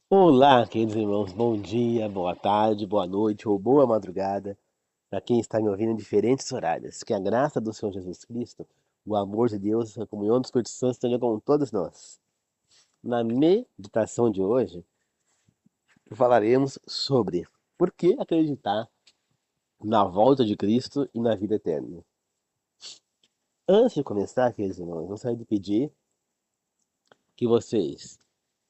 Olá, queridos irmãos, bom dia, boa tarde, boa noite ou boa madrugada para quem está me ouvindo em diferentes horários. Que a graça do Senhor Jesus Cristo, o amor de Deus e a comunhão do Espírito Santo esteja com todos nós. Na meditação de hoje, falaremos sobre por que acreditar na volta de Cristo e na vida eterna. Antes de começar, queridos irmãos, gostaria de pedir que vocês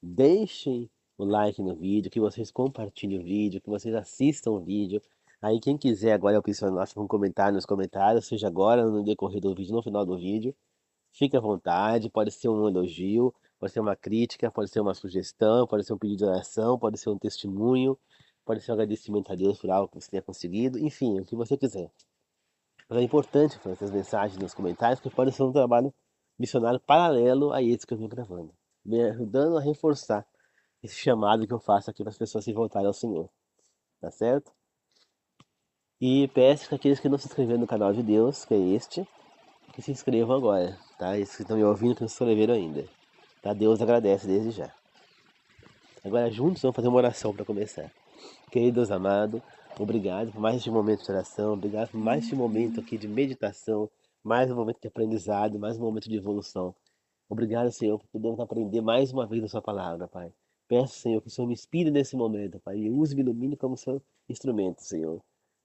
deixem o like no vídeo, que vocês compartilhem o vídeo, que vocês assistam o vídeo. Aí quem quiser agora é o personagem com comentário nos comentários, seja agora no decorrer do vídeo, no final do vídeo. Fique à vontade, pode ser um elogio, pode ser uma crítica, pode ser uma sugestão, pode ser um pedido de oração, pode ser um testemunho, pode ser um agradecimento a Deus por algo que você tenha conseguido, enfim, o que você quiser. Mas é importante fazer essas mensagens nos comentários, porque pode ser um trabalho missionário paralelo a esse que eu venho gravando, me ajudando a reforçar esse chamado que eu faço aqui para as pessoas se voltarem ao Senhor, tá certo? E peço que aqueles que não se inscreveram no canal de Deus, que é este, que se inscrevam agora, tá? Esses que estão me ouvindo que não se inscreveram ainda, tá? Deus agradece desde já. Agora juntos vamos fazer uma oração para começar. Querido Deus amado, obrigado por mais este momento de oração, obrigado por mais este momento aqui de meditação, mais um momento de aprendizado, mais um momento de evolução. Obrigado, Senhor, por podermos aprender mais uma vez a sua palavra, Pai. Peço, Senhor, que o Senhor me inspire nesse momento, Pai, e use-me, ilumine como seu instrumento, Senhor.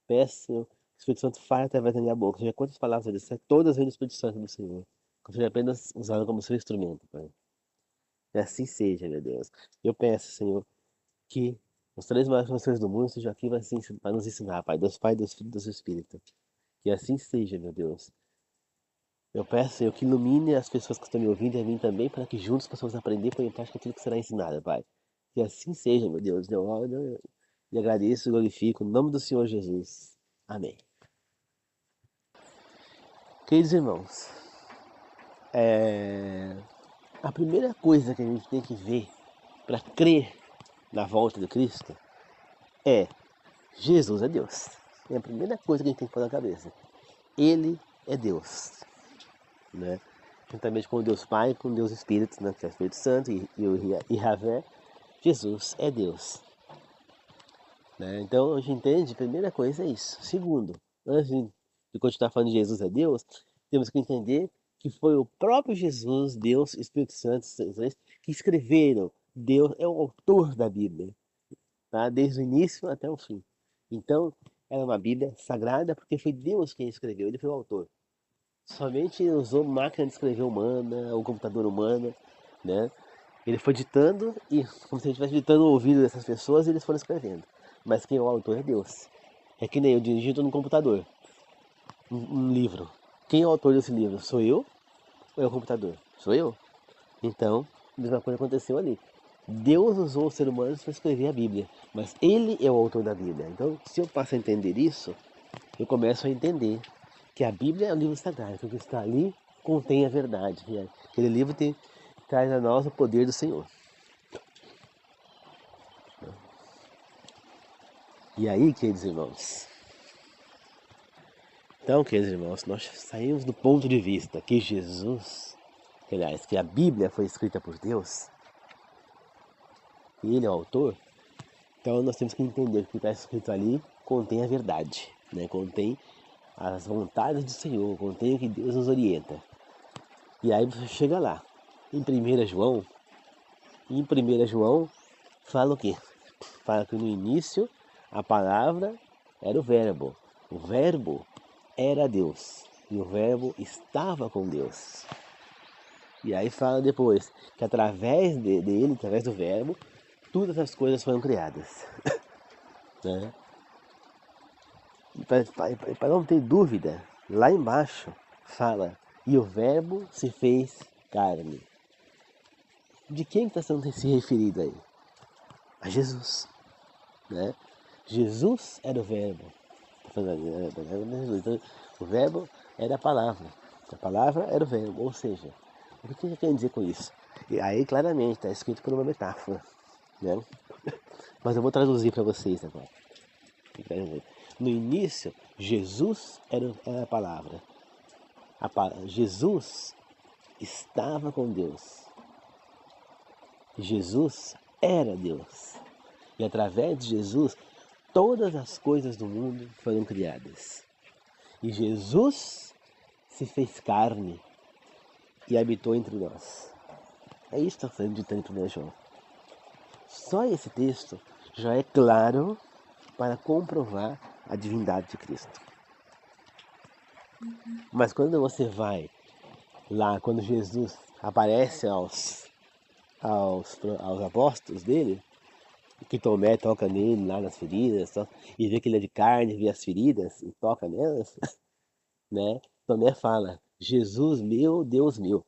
Peço, Senhor, que o Espírito Santo fale através da minha boca, seja quantas palavras eu disser, todas vêm do Espírito Santo do Senhor. Que eu seja apenas usado como seu instrumento, Pai. E assim seja, meu Deus. Eu peço, Senhor, que os três maiores professores do mundo estejam aqui para nos ensinar, Pai, Deus Pai, Deus Filho e Deus Espírito. Que assim seja, meu Deus. Eu peço, Senhor, que ilumine as pessoas que estão me ouvindo e a mim também, para que juntos possamos aprender e pôr em prática aquilo que será ensinado, Pai. Que assim seja, meu Deus. Eu oro e agradeço e glorifico o nome do Senhor Jesus. Amém. Queridos irmãos, a primeira coisa que a gente tem que ver para crer na volta de Cristo é Jesus é Deus. É a primeira coisa que a gente tem que pôr na cabeça. Ele é Deus, né? Juntamente com o Deus Pai, com o Deus Espírito, né? Que é o Espírito Santo e Yahvé, Jesus é Deus, né? Então a gente entende, a primeira coisa é isso. Segundo, antes de continuar falando de Jesus é Deus, temos que entender que foi o próprio Jesus, Deus, Espírito Santo, que escreveram. Deus é o autor da Bíblia, tá? Desde o início até o fim. Então, ela é uma Bíblia sagrada porque foi Deus quem escreveu, ele foi o autor. Somente ele usou máquina de escrever humana, ou computador humana, né? Ele foi ditando e, como se ele estivesse ditando o ouvido dessas pessoas, e eles foram escrevendo. Mas quem é o autor é Deus. É que nem eu digito no computador um livro. Quem é o autor desse livro? Sou eu ou é o computador? Sou eu. Então, a mesma coisa aconteceu ali. Deus usou os seres humanos para escrever a Bíblia, mas ele é o autor da Bíblia. Então, se eu passo a entender isso, eu começo a entender que a Bíblia é um livro sagrado, que o que está ali contém a verdade. E aquele livro traz a nós o poder do Senhor. E aí, queridos irmãos, então, queridos irmãos, nós saímos do ponto de vista que Jesus, que, aliás, que a Bíblia foi escrita por Deus, e ele é o autor, então nós temos que entender que o que está escrito ali contém a verdade, né? Contém as vontades do Senhor, contém o que Deus nos orienta. E aí você chega lá, em 1 João fala o quê? Fala que no início a palavra era o verbo era Deus, e o verbo estava com Deus. E aí fala depois que através dele, através do verbo, todas as coisas foram criadas, né? E para não ter dúvida, lá embaixo fala, e o verbo se fez carne. De quem está sendo se referido aí? A Jesus, né? Jesus era o verbo. Então, o verbo era a palavra era o verbo, ou seja, o que ele quer dizer com isso? E aí claramente está escrito por uma metáfora, né? Mas eu vou traduzir para vocês agora. No início, Jesus era a palavra. Jesus estava com Deus. Jesus era Deus. E através de Jesus, todas as coisas do mundo foram criadas. E Jesus se fez carne e habitou entre nós. É isso que está sendo dito em 1 João. Só esse texto já é claro para comprovar a divindade de Cristo. Mas quando você vai lá, quando Jesus aparece aos apóstolos dele, que Tomé toca nele lá nas feridas, e vê que ele é de carne, vê as feridas e toca nelas, né? Tomé fala, Jesus meu, Deus meu.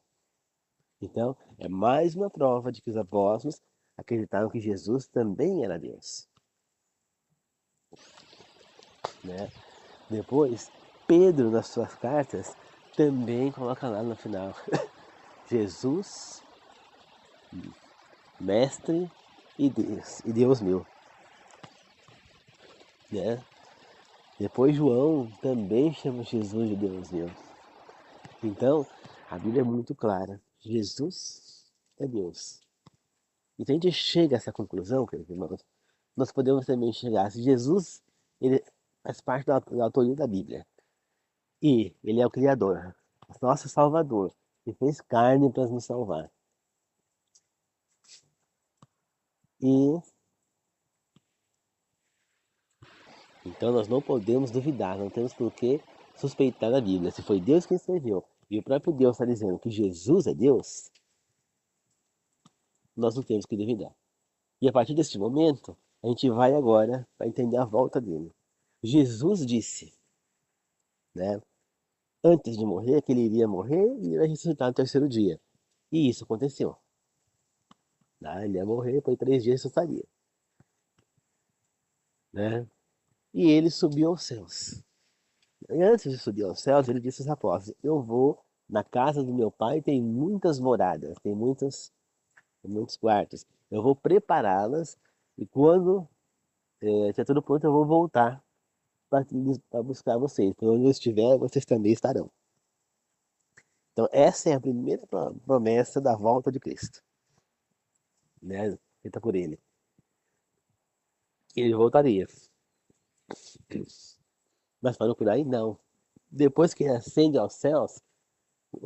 Então, é mais uma prova de que os apóstolos acreditavam que Jesus também era Deus, né? Depois, Pedro, nas suas cartas, também coloca lá no final, Jesus, mestre e Deus meu, né? Depois João também chama Jesus de Deus meu. Então, a Bíblia é muito clara. Jesus é Deus. E se a gente chega a essa conclusão, queridos irmãos, nós podemos também chegar. Se Jesus ele faz parte da autoria da Bíblia e ele é o Criador, nosso Salvador, e fez carne para nos salvar. E então nós não podemos duvidar, não temos por que suspeitar da Bíblia. Se foi Deus quem escreveu e o próprio Deus está dizendo que Jesus é Deus, nós não temos que duvidar. E a partir deste momento, a gente vai agora para entender a volta dele. Jesus disse, né, antes de morrer, que ele iria morrer e iria ressuscitar no terceiro dia. E isso aconteceu. Né? Ele ia morrer, depois de 3 dias ressuscitaria. Né? E ele subiu aos céus. E antes de subir aos céus, ele disse aos apóstolos, eu vou na casa do meu pai, tem muitas moradas, tem muitos quartos. Eu vou prepará-las e quando estiver tudo pronto, eu vou voltar para buscar vocês. Por onde eu estiver, vocês também estarão. Então, essa é a primeira promessa da volta de Cristo, né? Feita por ele. Ele voltaria. Mas parou por aí? Não. Depois que ele ascende aos céus,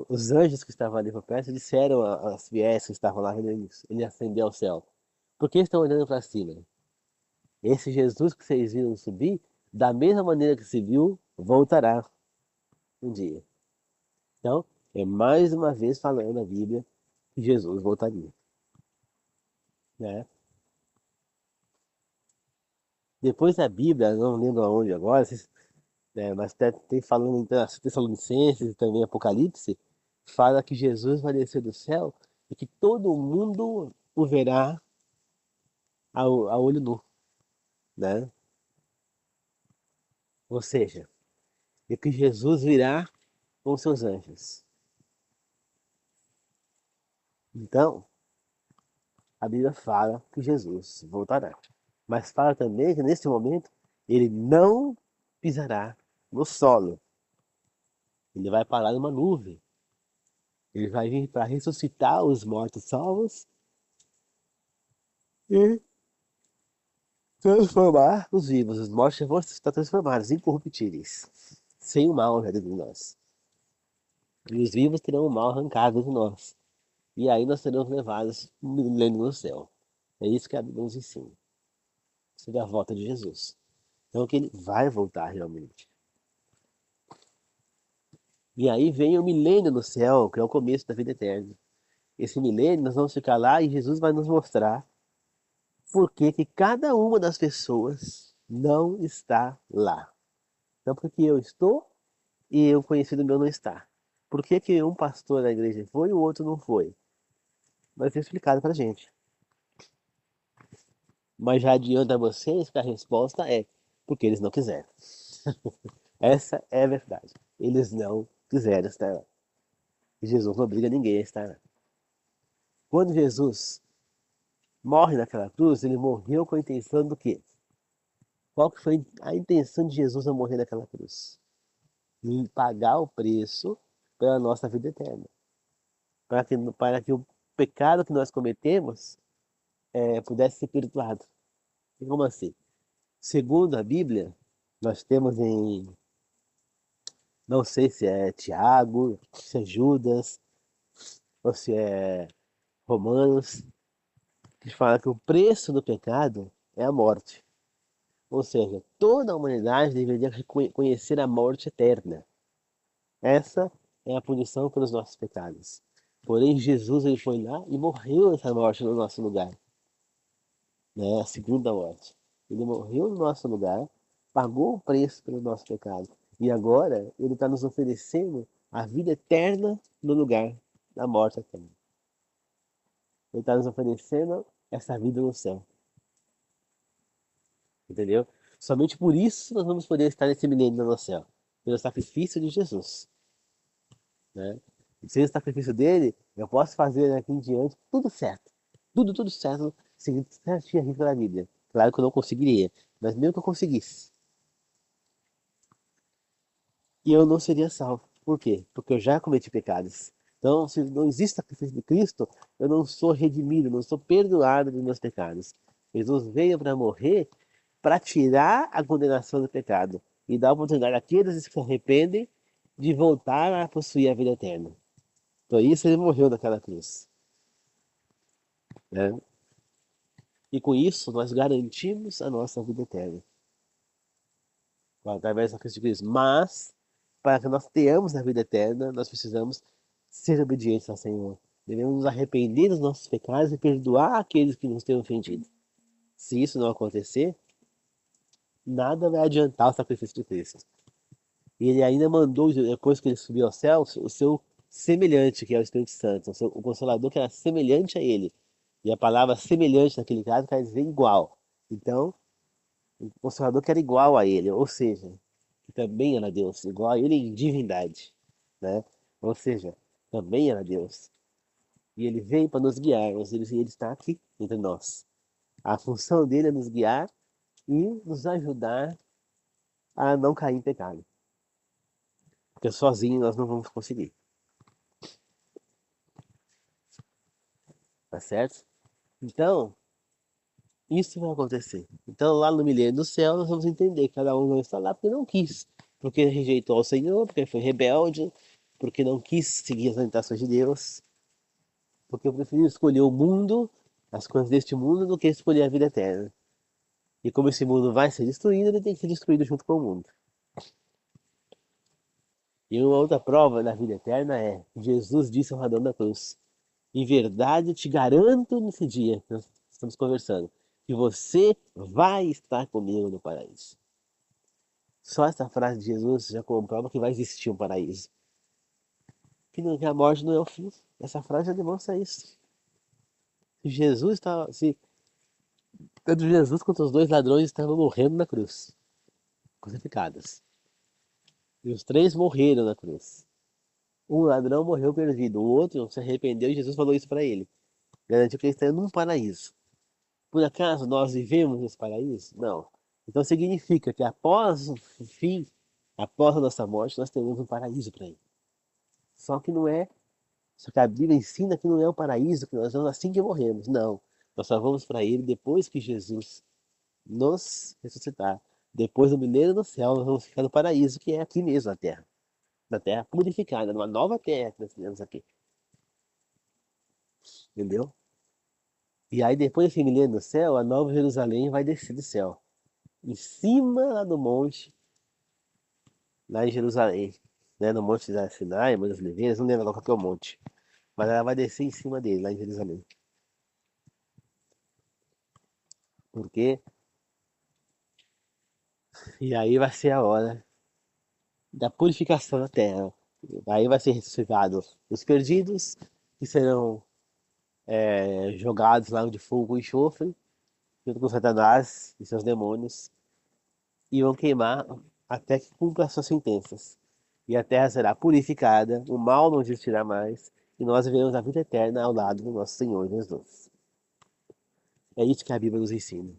os anjos que estavam ali por perto disseram às fiéis que estavam lá, ele ascendeu ao céu. Por que estão olhando para cima? Esse Jesus que vocês viram subir, da mesma maneira que se viu, voltará um dia. Então, é mais uma vez falando na Bíblia que Jesus voltaria, né? Depois a Bíblia, não lembro aonde agora, mas tem falando em Tessalonicenses e também Apocalipse, fala que Jesus vai descer do céu e que todo mundo o verá a olho nu, né? Ou seja, e que Jesus virá com seus anjos. Então, a Bíblia fala que Jesus voltará. Mas fala também que nesse momento ele não pisará no solo. Ele vai parar numa nuvem. Ele vai vir para ressuscitar os mortos salvos e transformar os vivos. Os mortos vão estar transformados, incorruptíveis, sem o mal dentro de nós. E os vivos terão o mal arrancado de nós. E aí nós seremos levados no céu. É isso que a Bíblia nos ensina. Sobre a volta de Jesus. Então que ele vai voltar realmente. E aí vem o milênio no céu, que é o começo da vida eterna. Esse milênio nós vamos ficar lá e Jesus vai nos mostrar por que que cada uma das pessoas não está lá. Então, porque eu estou e o conhecido meu não está. Por que que um pastor da igreja foi e o outro não foi? Vai ser explicado pra gente. Mas já adianto a vocês que a resposta é porque eles não quiseram. Essa é a verdade. Eles não quiseram estar lá. E Jesus não obriga ninguém a estar lá. Quando Jesus morre naquela cruz, ele morreu com a intenção do quê? Qual que foi a intenção de Jesus a morrer naquela cruz? Em pagar o preço pela nossa vida eterna. Para que o pecado que nós cometemos pudesse ser perdoado. E como assim? Segundo a Bíblia, nós temos em, não sei se é Tiago, se é Judas, ou se é Romanos, que fala que o preço do pecado é a morte. Ou seja, toda a humanidade deveria conhecer a morte eterna. Essa é a punição pelos nossos pecados. Porém, Jesus ele foi lá e morreu essa morte no nosso lugar, né? A segunda morte. Ele morreu no nosso lugar, pagou o preço pelo nosso pecado. E agora ele está nos oferecendo a vida eterna no lugar da morte eterna. Ele está nos oferecendo essa vida no céu. Entendeu? Somente por isso nós vamos poder estar nesse milênio no céu. Pelo sacrifício de Jesus. Né? Sem o sacrifício dele, eu posso fazer daqui em diante tudo certo. Tudo certo, seguindo certinho a risca da Bíblia. Claro que eu não conseguiria, mas mesmo que eu conseguisse, e eu não seria salvo. Por quê? Porque eu já cometi pecados. Então, se não existe sacrifício de Cristo, eu não sou redimido, não sou perdoado dos meus pecados. Jesus veio para morrer para tirar a condenação do pecado e dar a oportunidade àqueles que se arrependem de voltar a possuir a vida eterna. Por isso ele morreu naquela cruz. Né? E com isso nós garantimos a nossa vida eterna, através da Cristo de Cristo. Mas, para que nós tenhamos a vida eterna, nós precisamos ser obedientes ao Senhor. Devemos nos arrepender dos nossos pecados e perdoar aqueles que nos têm ofendido. Se isso não acontecer, nada vai adiantar o sacrifício de Cristo. E ele ainda mandou, depois que ele subiu ao céu, o seu semelhante, que é o Espírito Santo, o Consolador que era semelhante a ele. E a palavra semelhante naquele caso quer dizer igual. Então, o Consolador que era igual a ele, ou seja, que também era Deus, igual a ele em divindade, né? Ou seja, também era Deus. E ele veio para nos guiar, ou seja, ele está aqui entre nós. A função dele é nos guiar e nos ajudar a não cair em pecado. Porque sozinho nós não vamos conseguir, tá certo? Então, isso vai acontecer. Então, lá no milênio do céu, nós vamos entender que cada um não está lá porque não quis, porque rejeitou o Senhor, porque foi rebelde, porque não quis seguir as orientações de Deus, porque preferiu escolher o mundo, as coisas deste mundo, do que escolher a vida eterna. E como esse mundo vai ser destruído, ele tem que ser destruído junto com o mundo. E uma outra prova da vida eterna é: Jesus disse ao ladrão da cruz: em verdade, te garanto nesse dia que nós estamos conversando, que você vai estar comigo no paraíso. Só essa frase de Jesus já comprova que vai existir um paraíso. Que a morte não é o fim. Essa frase já demonstra isso. Se Jesus estava. Se tanto Jesus quanto os dois ladrões estavam morrendo na cruz, crucificados. E os três morreram na cruz. Um ladrão morreu perdido, o outro se arrependeu e Jesus falou isso para ele. Garantiu que ele estaria num paraíso. Por acaso nós vivemos nesse paraíso? Não. Então significa que após o fim, após a nossa morte, nós teremos um paraíso para ir. Só que não é. Só que a Bíblia ensina que não é o paraíso que nós vamos assim que morremos. Não. Nós só vamos para ele depois que Jesus nos ressuscitar. Depois do milênio no céu, nós vamos ficar no paraíso, que é aqui mesmo na terra. Na terra purificada, numa nova terra que nós temos aqui. Entendeu? E aí depois desse milênio no céu, a nova Jerusalém vai descer do céu. Em cima lá do monte, lá em Jerusalém. Né? No monte da Sinai, Monte das Oliveiras, não lembro qual que é o monte. Mas ela vai descer em cima dele, lá em Jerusalém. Por quê? E aí vai ser a hora da purificação da terra. Aí vai ser ressuscitado os perdidos, que serão jogados lá de fogo e enxofre, junto com Satanás e seus demônios, e vão queimar até que cumpra as suas sentenças. E a terra será purificada, o mal não existirá mais, e nós viveremos a vida eterna ao lado do nosso Senhor Jesus. É isso que a Bíblia nos ensina.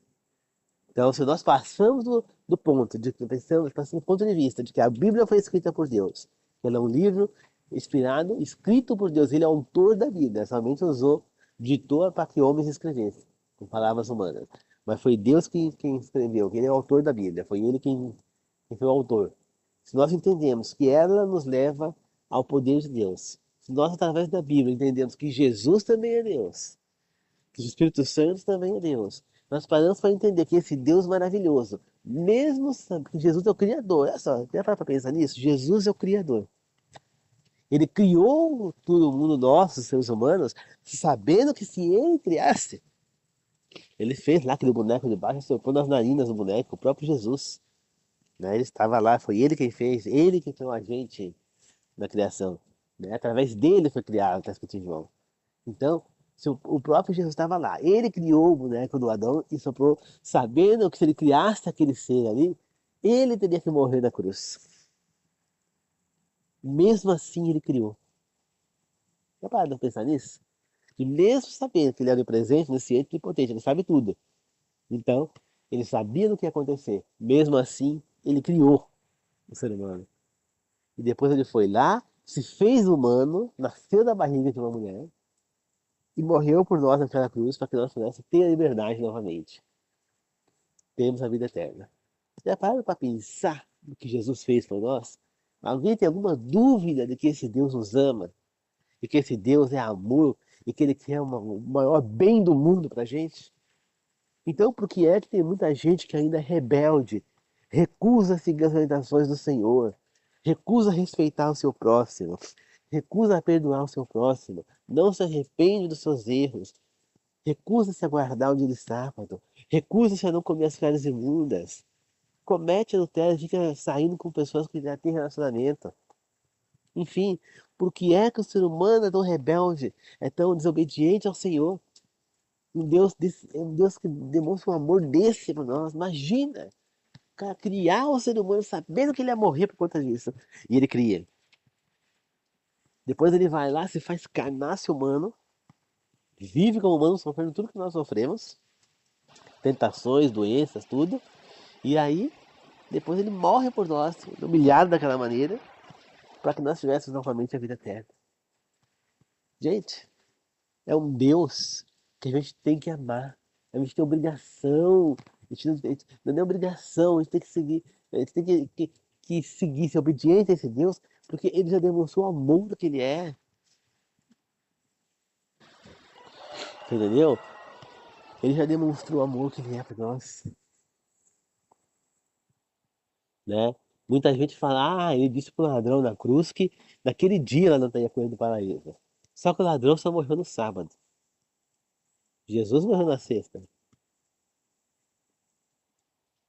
Então, se nós passamos do ponto de que pensamos, passamos do ponto de vista de que a Bíblia foi escrita por Deus, que ela é um livro inspirado, escrito por Deus, ele é o autor da Bíblia, somente usou, ditou para que homens escrevessem. com palavras humanas. Mas foi Deus quem escreveu, que ele é o autor da Bíblia, foi ele quem foi o autor. Se nós entendemos que ela nos leva ao poder de Deus, se nós, através da Bíblia, entendemos que Jesus também é Deus, que o Espírito Santo também é Deus, nós paramos para entender que esse Deus maravilhoso, mesmo sabendo que Jesus é o Criador, olha só, já para pensar nisso, Jesus é o Criador. Ele criou todo mundo, nós, os seres humanos, sabendo que se ele criasse, ele fez lá aquele boneco de baixo, soprou nas narinas do boneco, o próprio Jesus. Né? Ele estava lá, foi ele quem fez, ele que criou a gente na criação. Né? Através dele foi criado, está escrito em João. Então, se o próprio Jesus estava lá, ele criou o boneco do Adão e soprou, sabendo que se ele criasse aquele ser ali, ele teria que morrer na cruz. Mesmo assim, ele criou. Já pararam de pensar nisso? E mesmo sabendo que ele era onipresente, onisciente e onipotente, ele sabe tudo. Então, ele sabia do que ia acontecer. Mesmo assim, ele criou o ser humano. E depois ele foi lá, se fez humano, nasceu da barriga de uma mulher e morreu por nós naquela cruz para que nós pudéssemos ter a liberdade novamente. Temos a vida eterna. Já pararam para pensar no que Jesus fez por nós? Alguém tem alguma dúvida de que esse Deus nos ama? E que esse Deus é amor? E que Ele quer o maior bem do mundo para a gente? Então, por que é que tem muita gente que ainda é rebelde, recusa seguir as orientações do Senhor, recusa respeitar o seu próximo, recusa perdoar o seu próximo, não se arrepende dos seus erros, recusa-se a guardar o dia de sábado, recusa-se a não comer as férias imundas, comete adultério, fica saindo com pessoas que já têm relacionamento. Enfim, por que é que o ser humano é tão rebelde, é tão desobediente ao Senhor? Um Deus que demonstra um amor desse para nós. Imagina, o cara criar o ser humano sabendo que ele ia morrer por conta disso. E ele cria. Depois ele vai lá, se faz carne, nasce humano, vive como humano, sofrendo tudo que nós sofremos, tentações, doenças, tudo. E aí, depois ele morre por nós, humilhado daquela maneira, para que nós tivéssemos novamente a vida eterna. Gente, é um Deus que a gente tem que amar. A gente tem obrigação. A gente não é obrigação, a gente tem que seguir. A gente tem que seguir, ser obediente a esse Deus, porque ele já demonstrou o amor que ele é. Entendeu? Ele já demonstrou o amor que ele é para nós. Né? Muita gente fala, ele disse pro ladrão na cruz que naquele dia ela não teria com ele do paraíso. Só que o ladrão só morreu no sábado. Jesus morreu na sexta.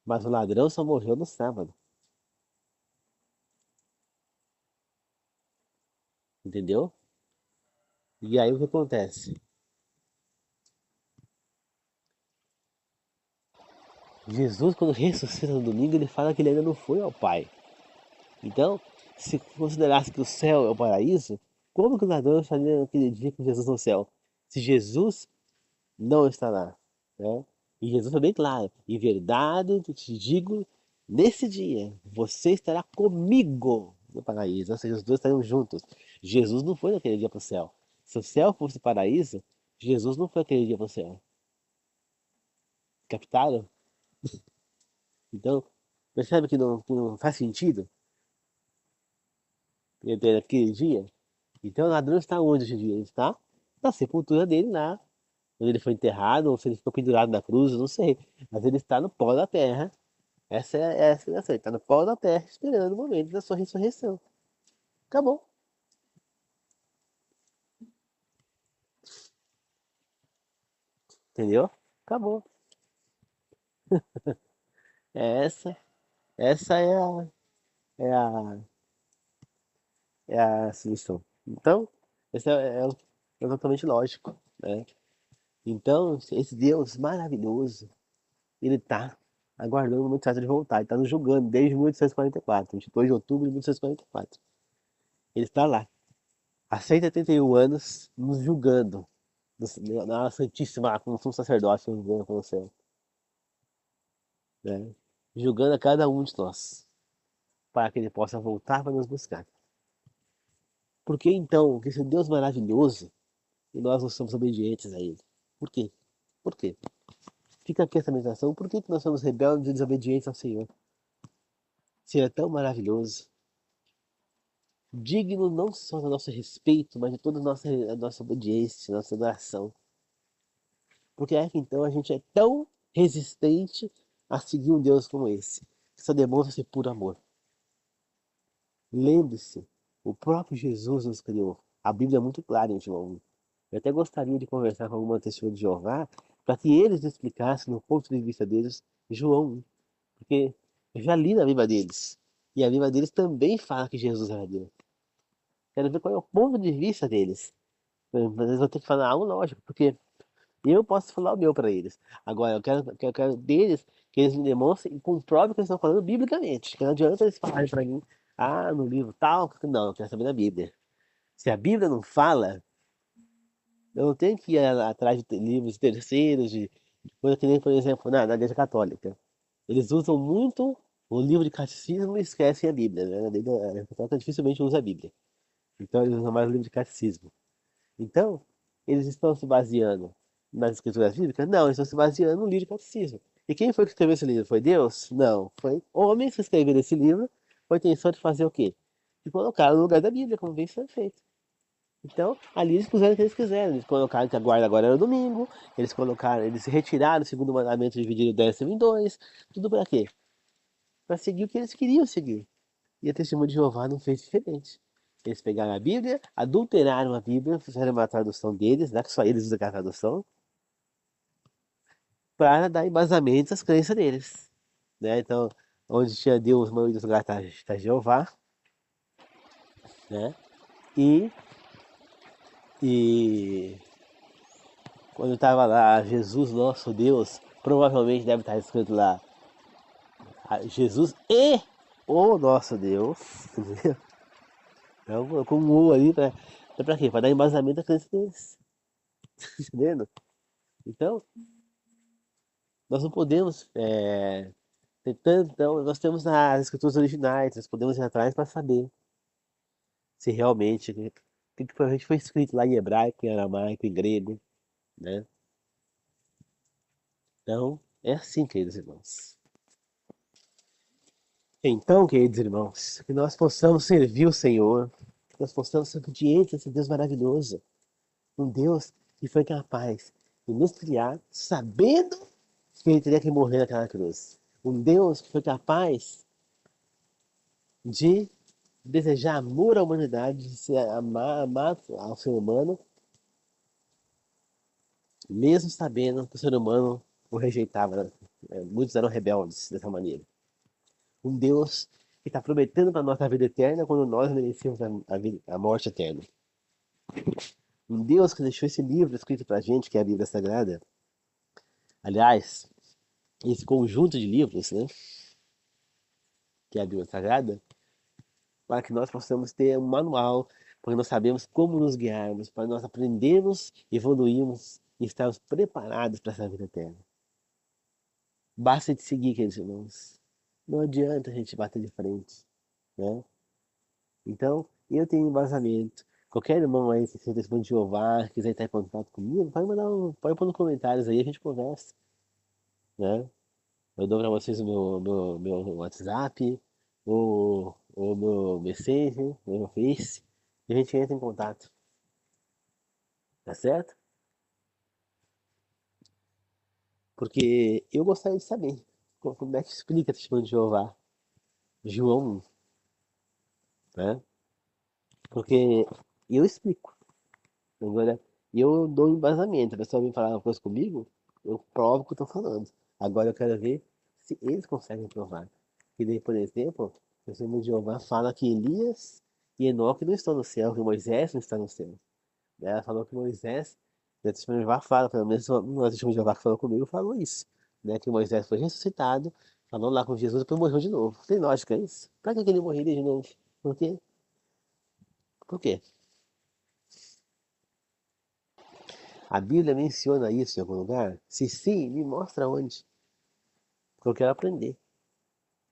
Mas o ladrão só morreu no sábado. Entendeu? E aí o que acontece? Jesus, quando ressuscita no domingo, ele fala que ele ainda não foi ao Pai. Então, se considerasse que o céu é o paraíso, como que o ladrão estaria naquele dia com Jesus no céu? Se Jesus não está lá, né? E Jesus foi bem claro: em verdade eu te digo, nesse dia você estará comigo no paraíso. Ou seja, os dois estarão juntos. Jesus não foi naquele dia para o céu. Se o céu fosse o paraíso, Jesus não foi aquele dia para o céu. Captaram? Então, percebe que não faz sentido ele ter aquele dia? Então, o ladrão está onde hoje em dia? Ele está na sepultura dele lá, onde ele foi enterrado, ou se ele ficou pendurado na cruz, eu não sei. Mas ele está no pó da terra. Essa é a explicação. Ele está no pó da terra, esperando o momento da sua ressurreição. Acabou. Entendeu? Acabou. É essa é a, é a solução. Então, esse é totalmente lógico, né? Então, esse Deus maravilhoso, ele está aguardando o momento certo de voltar. Ele está nos julgando desde 1844, 22 de outubro de 1844. Ele está lá, há 181 anos, nos julgando, na Santíssima, como sumo sacerdote, nos julgando pelo céu, né? Julgando a cada um de nós, para que ele possa voltar para nos buscar. Por que então que esse Deus maravilhoso e nós não somos obedientes a ele? Por quê? Por quê? Fica aqui essa meditação. Por que que nós somos rebeldes e desobedientes ao Senhor? Se Ele é tão maravilhoso, digno não só do nosso respeito, mas de toda a nossa obediência, nossa adoração. Porque é que então a gente é tão resistente a seguir um Deus como esse, que só demonstra ser puro amor. Lembre-se, o próprio Jesus nos criou. A Bíblia é muito clara em João 1. Eu até gostaria de conversar com alguma testemunha de Jeová para que eles explicassem, no ponto de vista deles, João 1. Porque eu já li na Bíblia deles. E a Bíblia deles também fala que Jesus era Deus. Quero ver qual é o ponto de vista deles. Mas eles vão ter que falar algo lógico, porque eu posso falar o meu para eles. Agora, eu quero deles que eles me demonstrem e comprovem que eles estão falando biblicamente. Que não adianta eles falarem para mim, no livro tal. Não, eu quero saber da Bíblia. Se a Bíblia não fala, eu não tenho que ir atrás de livros terceiros, de coisa que nem, por exemplo, na Igreja Católica. Eles usam muito o livro de catecismo e esquecem a Bíblia, né? A Igreja Católica dificilmente usa a Bíblia. Então eles usam mais o livro de catecismo. Então, eles estão se baseando nas escrituras bíblicas? Não, eles estão se baseando no livro de catecismo. E quem foi que escreveu esse livro? Foi Deus? Não. Foi homens que escreveram esse livro com a intenção de fazer o quê? De colocar no lugar da Bíblia, como vem sendo feito. Então, ali eles puseram o que eles quiseram. Eles colocaram que a guarda agora era domingo, eles retiraram o segundo mandamento, dividiram o 10º em dois. Tudo para quê? Para seguir o que eles queriam seguir. E a Testemunha de Jeová não fez diferente. Eles pegaram a Bíblia, adulteraram a Bíblia, fizeram uma tradução deles, né, que só eles usam aquela tradução, para dar embasamento às crenças deles. Né? Então, onde tinha Deus, mãe dos lugares está Jeová. Né? E, e quando estava lá Jesus, nosso Deus, provavelmente deve estar escrito lá Jesus e o nosso Deus. Entendeu? Então, colocou um O ali para quê? Para dar embasamento à crença deles. Entendendo? Então, nós não podemos então, nós temos as escrituras originais, nós podemos ir atrás para saber se realmente o que provavelmente foi escrito lá em hebraico, em aramaico, em grego, né? Então, é assim, queridos irmãos. Então, queridos irmãos, que nós possamos servir o Senhor, que nós possamos ser obedientes a esse Deus maravilhoso, um Deus que foi capaz de nos criar sabendo que ele teria que morrer naquela cruz. Um Deus que foi capaz de desejar amor à humanidade, de se amar ao ser humano, mesmo sabendo que o ser humano o rejeitava. Muitos eram rebeldes dessa maneira. Um Deus que está prometendo para nós a vida eterna quando nós merecemos a morte eterna. Um Deus que deixou esse livro escrito para a gente, que é a Bíblia Sagrada. Aliás, esse conjunto de livros, né, que é a Bíblia Sagrada, para que nós possamos ter um manual, para nós sabemos como nos guiarmos, para nós aprendermos, evoluirmos e estarmos preparados para essa vida eterna. Basta de seguir, queridos irmãos. Não adianta a gente bater de frente, né? Então, eu tenho embasamento. Qualquer irmão aí, se for testemunho de Jeová, quiser entrar em contato comigo, pode pôr nos comentários aí, a gente conversa, né? Eu dou para vocês o meu WhatsApp, o meu Messenger, o meu Face, e a gente entra em contato, tá certo? Porque eu gostaria de saber como é que explica o testemunho de Jeová, João 1, né? Porque eu explico. Agora, eu dou um embasamento. A pessoa vem falar uma coisa comigo, eu provo o que eu estou falando. Agora eu quero ver se eles conseguem provar. Que daí, por exemplo, o testemunho de Jeová fala que Elias e Enoque não estão no céu, que Moisés não está no céu. Ela falou que Moisés, o testemunho de Jeová fala, pelo menos o testemunho de Jeová que falou comigo falou isso. Né? Que Moisés foi ressuscitado, falou lá com Jesus e depois morreu de novo. Tem lógica isso? Pra que ele morreria de novo? Por quê? Por quê? A Bíblia menciona isso em algum lugar? Se sim, me mostra onde. Porque eu quero aprender,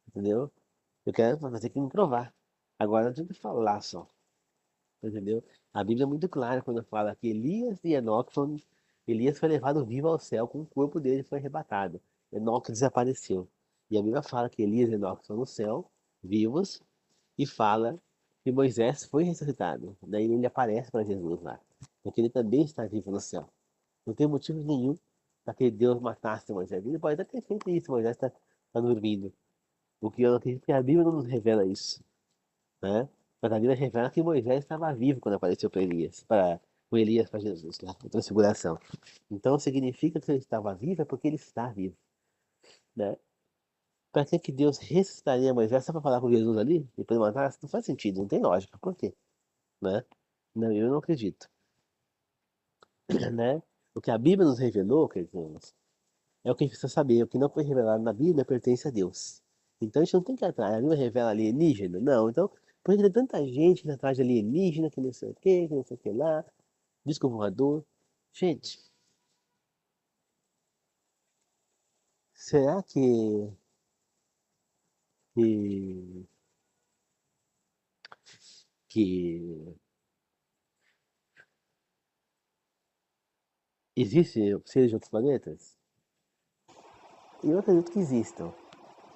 entendeu? Eu quero fazer que me provar. Agora eu tenho que falar só, entendeu? A Bíblia é muito clara quando fala que Elias e Enoque foram Elias foi levado vivo ao céu, com o corpo dele foi arrebatado. Enoque desapareceu. E a Bíblia fala que Elias e Enoque estão no céu, vivos, e fala que Moisés foi ressuscitado. Daí ele aparece para Jesus lá, porque ele também está vivo no céu. Não tem motivo nenhum para que Deus matasse Moisés. Ele pode até ter feito isso, Moisés está dormindo. O que eu acredito que a Bíblia não nos revela isso, né? Mas a Bíblia revela que Moisés estava vivo quando apareceu para Elias, com Elias para Jesus, lá, na transfiguração. Então significa que ele estava vivo é porque ele está vivo, né? Para que Deus ressuscitaria Moisés só para falar com Jesus ali? Depois de matar? Não faz sentido, não tem lógica. Por quê? Né? Não, eu não acredito. Né? O que a Bíblia nos revelou, queridos, é o que a gente precisa saber. O que não foi revelado na Bíblia pertence a Deus. Então a gente não tem que ir atrás. A Bíblia revela alienígena? Não. Então, por que tem tanta gente indo atrás de alienígena, que não sei o que, que não sei o que lá, disco voador? Gente, será que, que existe seres de outros planetas? Eu acredito que existam.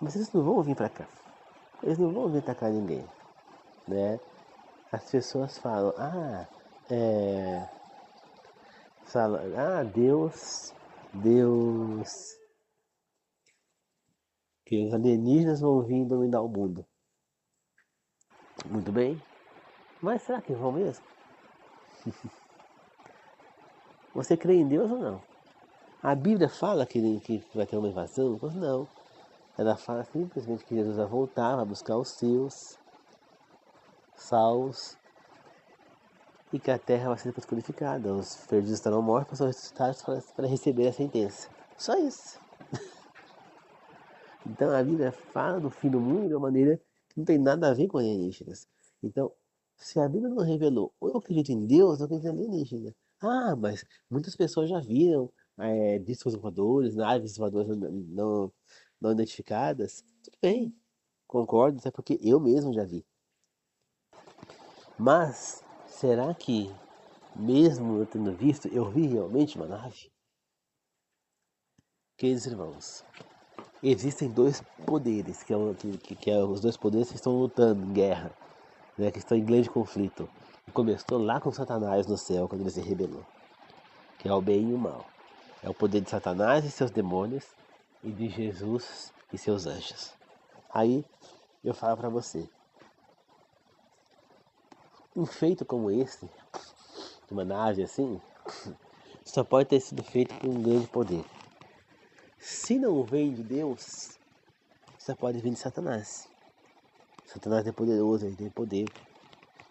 Mas eles não vão vir pra cá. Eles não vão vir atacar ninguém, né? As pessoas falam, é, Deus, que os alienígenas vão vir dominar o mundo. Muito bem, mas será que vão mesmo? Você crê em Deus ou não? A Bíblia fala que vai ter uma invasão? Mas não. Ela fala simplesmente que Jesus vai voltar, vai buscar os seus salvos e que a terra vai ser depois purificada. Os perdidos estarão mortos, são ressuscitados para receber a sentença. Só isso. Então a Bíblia fala do fim do mundo de uma maneira que não tem nada a ver com alienígenas. Então, se a Bíblia não revelou, ou eu acredito em Deus, ou eu acredito em alienígena. Ah, mas muitas pessoas já viram discos voadores, naves voadoras não identificadas. Tudo bem, concordo, até porque eu mesmo já vi. Mas, será que, mesmo eu tendo visto, eu vi realmente uma nave? Queridos irmãos, existem dois poderes, que é os dois poderes que estão lutando em guerra, né, que estão em grande conflito. E começou lá com Satanás no céu, quando ele se rebelou, que é o bem e o mal. É o poder de Satanás e seus demônios, e de Jesus e seus anjos. Aí eu falo para você, um feito como esse, uma nave assim, só pode ter sido feito por um grande poder. Se não vem de Deus, só pode vir de Satanás. Satanás é poderoso, ele tem poder.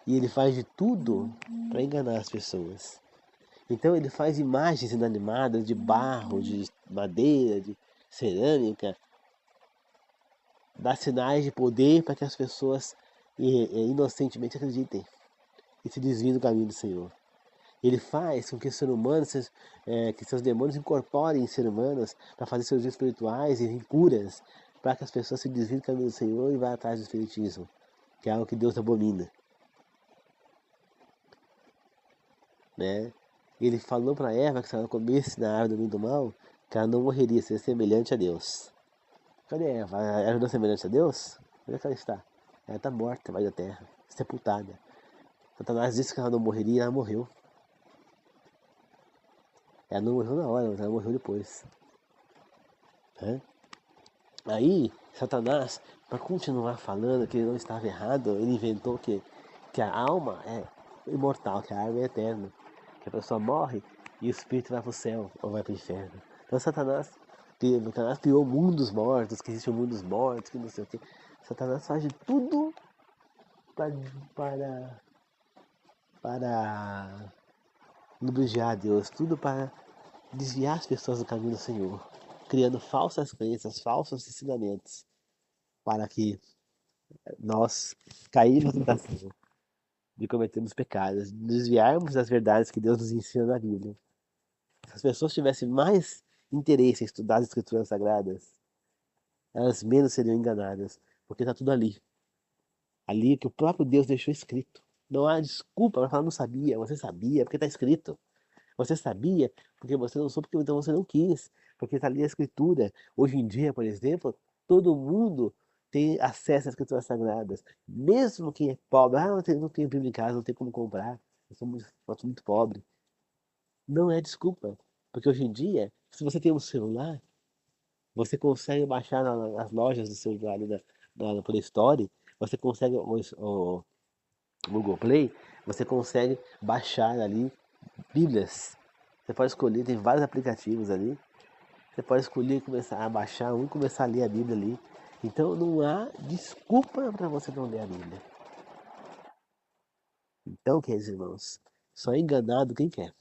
E ele faz de tudo para enganar as pessoas. Então ele faz imagens inanimadas de barro, de madeira, de cerâmica, dá sinais de poder para que as pessoas inocentemente acreditem e se desviem do caminho do Senhor. Ele faz com que o ser humano, que seus demônios incorporem ser humanos para fazer seus dias espirituais e curas, para que as pessoas se desviem do caminho do Senhor e vá atrás do espiritismo, que é algo que Deus abomina, né? Ele falou para Eva que se ela comesse da árvore do bem e do mal, que ela não morreria, seria semelhante a Deus. Cadê Eva? Ela não é semelhante a Deus? Onde é que ela está? Ela está morta, vai da terra, sepultada. Satanás disse que ela não morreria e ela morreu. Ela não morreu na hora, mas ela morreu depois. Né? Aí, Satanás, para continuar falando que ele não estava errado, ele inventou que a alma é imortal, que a alma é eterna, que a pessoa morre e o espírito vai para o céu ou vai para o inferno. Então Satanás criou mundos mortos, que existe um mundo dos mortos, que não sei o que. Satanás faz de tudo para, para, para ludibriar Deus, tudo para desviar as pessoas do caminho do Senhor, criando falsas crenças, falsos ensinamentos, para que nós caímos na tentação de cometermos pecados, desviarmos das verdades que Deus nos ensina na Bíblia. Se as pessoas tivessem mais interesse em estudar as Escrituras Sagradas, elas menos seriam enganadas, porque está tudo ali. Ali que o próprio Deus deixou escrito. Não há desculpa para falar não sabia, você sabia, porque está escrito. Você sabia porque você não soube, porque então você não quis. Porque está ali a escritura. Hoje em dia, por exemplo, todo mundo tem acesso às escrituras sagradas. Mesmo quem é pobre, não tenho Bíblia em casa, não tenho como comprar. Eu sou muito pobre. Não é desculpa. Porque hoje em dia, se você tem um celular, você consegue baixar nas lojas do celular ali na Play Store, você consegue o Google Play, você consegue baixar ali Bíblias. Você pode escolher, tem vários aplicativos ali. Você pode escolher começar a baixar um e começar a ler a Bíblia ali. Então não há desculpa para você não ler a Bíblia. Então, queridos irmãos, só é enganado quem quer.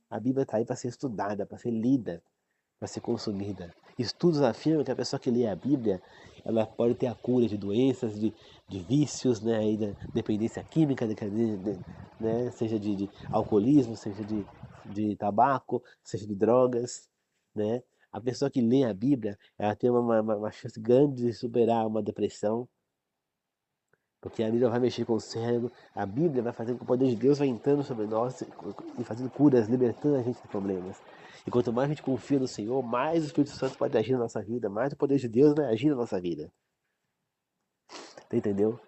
A Bíblia está aí para ser estudada, para ser lida, para ser consumida. Estudos afirmam que a pessoa que lê a Bíblia, ela pode ter a cura de doenças, de vícios, né, aí da dependência química, né, seja de alcoolismo, seja de tabaco, seja de drogas, né. A pessoa que lê a Bíblia, ela tem uma chance grande de superar uma depressão, porque a Bíblia vai mexer com o cérebro, a Bíblia vai fazendo com que o poder de Deus vai entrando sobre nós e fazendo curas, libertando a gente de problemas. E quanto mais a gente confia no Senhor, mais o Espírito Santo pode agir na nossa vida, mais o poder de Deus vai agir na nossa vida. Entendeu?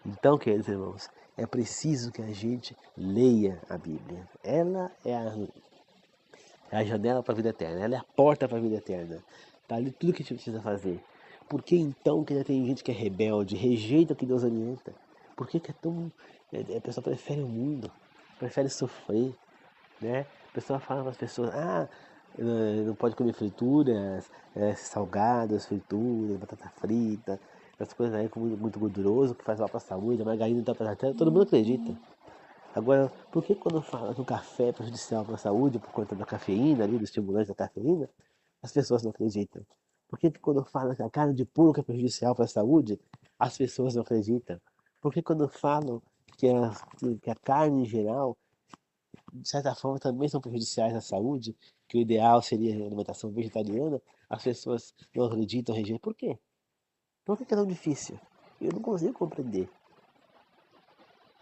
Então, queridos irmãos, é preciso que a gente leia a Bíblia. Ela é a janela para a vida eterna, ela é a porta para a vida eterna. Está ali tudo que a gente precisa fazer. Por que então que ainda tem gente que é rebelde, rejeita o que Deus orienta? Por que é tão. A pessoa prefere o mundo, prefere sofrer, né? A pessoa fala para as pessoas, não pode comer frituras, salgadas, frituras, batata frita, essas coisas aí com muito gorduroso, que faz mal para a saúde, a margarina tá para terra, todo mundo acredita. Agora, por que quando fala que o café é prejudicial para a saúde por conta da cafeína, ali, do estimulante da cafeína, as pessoas não acreditam? Por que quando fala que a carne de porco é prejudicial para a saúde, as pessoas não acreditam? Por que quando falam que a carne em geral, de certa forma, também são prejudiciais à saúde, que o ideal seria a alimentação vegetariana, as pessoas não acreditam, rejeitam? Por quê? Por que é tão difícil? Eu não consigo compreender.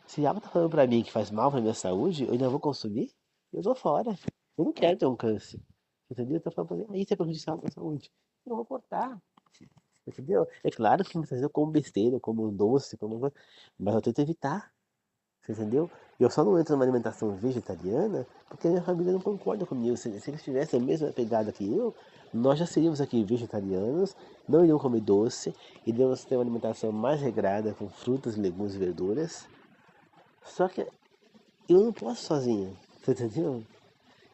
Se algo tá falando pra mim que faz mal pra minha saúde, eu ainda vou consumir? Eu tô fora. Eu não quero ter um câncer. Entendeu? Tá falando pra mim, isso é prejudicial pra saúde. Eu vou cortar. Entendeu? É claro que muitas vezes eu como besteira, eu como doce, mas eu tento evitar. Você entendeu? E eu só não entro numa alimentação vegetariana porque a minha família não concorda comigo. Se eles tivessem a mesma pegada que eu, nós já seríamos aqui vegetarianos, não iriam comer doce, iríamos ter uma alimentação mais regrada com frutas, legumes e verduras. Só que eu não posso sozinho, você entendeu?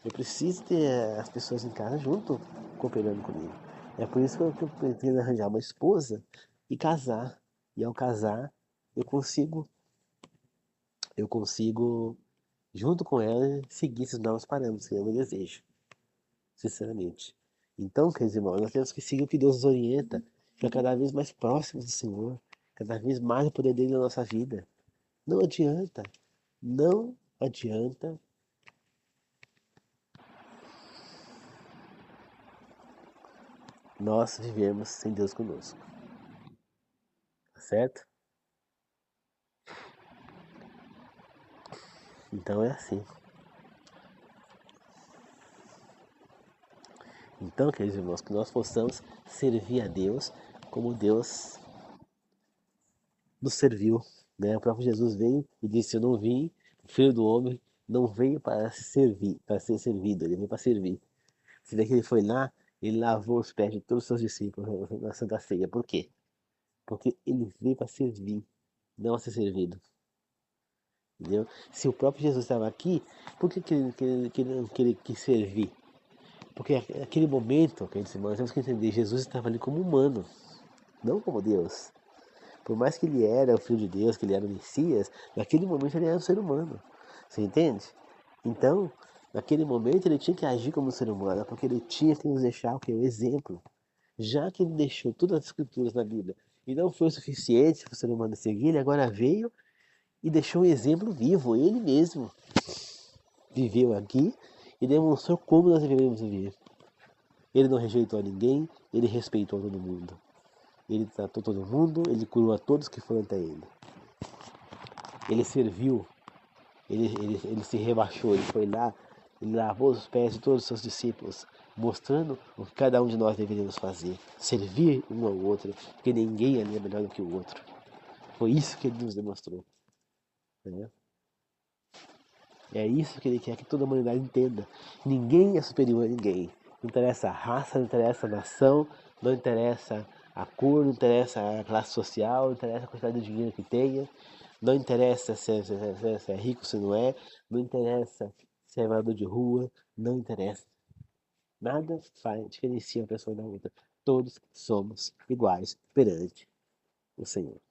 Eu preciso ter as pessoas em casa junto, cooperando comigo. É por isso que eu pretendo arranjar uma esposa e casar. E ao casar, eu consigo, eu consigo, junto com ela, seguir esses novos parâmetros que é o meu desejo, sinceramente. Então, queridos irmãos, nós temos que seguir o que Deus nos orienta, ficar cada vez mais próximos do Senhor, cada vez mais o poder dele na nossa vida. Não adianta, não adianta nós vivemos sem Deus conosco, tá certo? Então é assim. Então, queridos irmãos, que nós possamos servir a Deus como Deus nos serviu, né? O próprio Jesus veio e disse: Eu não vim, o Filho do Homem não veio para servir, para ser servido, ele veio para servir. Você vê que ele foi lá, ele lavou os pés de todos os seus discípulos na Santa Ceia. Por quê? Porque ele veio para servir, não a ser servido. Entendeu? Se o próprio Jesus estava aqui, por que ele quis servir? Porque aquele momento, queridos irmãos, temos que entender, Jesus estava ali como humano, não como Deus. Por mais que ele era o Filho de Deus, que ele era o Messias, naquele momento ele era um ser humano. Você entende? Então, naquele momento ele tinha que agir como um ser humano, porque ele tinha que nos deixar o que? O exemplo. Já que ele deixou todas as escrituras na Bíblia e não foi o suficiente para o ser humano seguir, ele agora veio e deixou um exemplo vivo, ele mesmo viveu aqui e demonstrou como nós deveríamos viver. Ele não rejeitou a ninguém, ele respeitou todo mundo. Ele tratou todo mundo, ele curou a todos que foram até ele. Ele serviu, ele se rebaixou, ele foi lá, ele lavou os pés de todos os seus discípulos, mostrando o que cada um de nós deveríamos fazer, servir um ao outro, porque ninguém ali é melhor do que o outro. Foi isso que ele nos demonstrou, né? É isso que ele quer que toda a humanidade entenda. Ninguém é superior a ninguém. Não interessa a raça, não interessa a nação, não interessa a cor, não interessa a classe social, não interessa a quantidade de dinheiro que tenha, não interessa se é rico, se não é, não interessa se é morador de rua, não interessa. Nada diferencia uma pessoa da outra. Todos somos iguais perante o Senhor.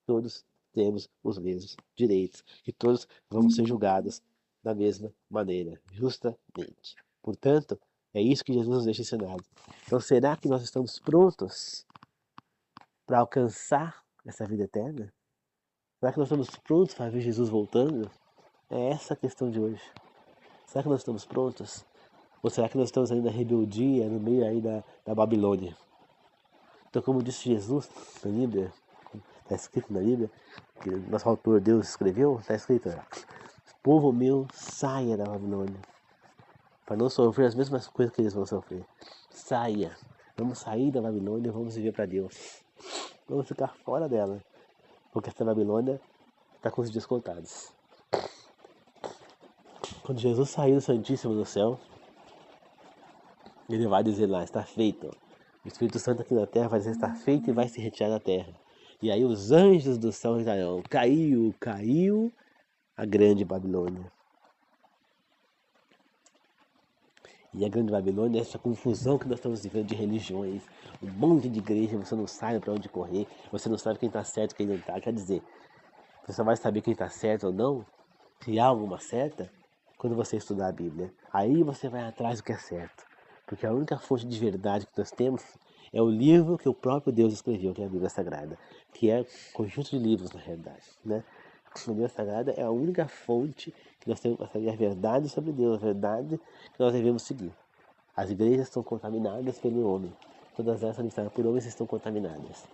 Todos temos os mesmos direitos e todos vamos ser julgados da mesma maneira, justamente. Portanto, é isso que Jesus nos deixa ensinado. Então, será que nós estamos prontos para alcançar essa vida eterna? Será que nós estamos prontos para ver Jesus voltando? É essa a questão de hoje. Será que nós estamos prontos? Ou será que nós estamos ainda na rebeldia, no meio aí da Babilônia? Então, como disse Jesus na Bíblia, está escrito na Bíblia, que nosso autor Deus escreveu, está escrito: povo meu, saia da Babilônia, para não sofrer as mesmas coisas que eles vão sofrer. Saia, vamos sair da Babilônia e vamos viver para Deus. Vamos ficar fora dela, porque essa Babilônia está com os dias contados. Quando Jesus sair do Santíssimo do céu, ele vai dizer lá: está feito. O Espírito Santo aqui na terra vai dizer: está feito, e vai se retirar da terra. E aí os anjos do céu gritarão: caiu, caiu a grande Babilônia. E a grande Babilônia é essa confusão que nós estamos vivendo de religiões. Um monte de igreja, você não sabe para onde correr, você não sabe quem está certo e quem não está. Quer dizer, você só vai saber quem está certo ou não, se há alguma certa, quando você estudar a Bíblia. Aí você vai atrás do que é certo. Porque a única fonte de verdade que nós temos é o livro que o próprio Deus escreveu, que é a Bíblia Sagrada, que é um conjunto de livros, na realidade, né? A Bíblia Sagrada é a única fonte que nós temos para saber a verdade sobre Deus, a verdade que nós devemos seguir. As igrejas estão contaminadas pelo homem. Todas elas administradas por homens estão contaminadas.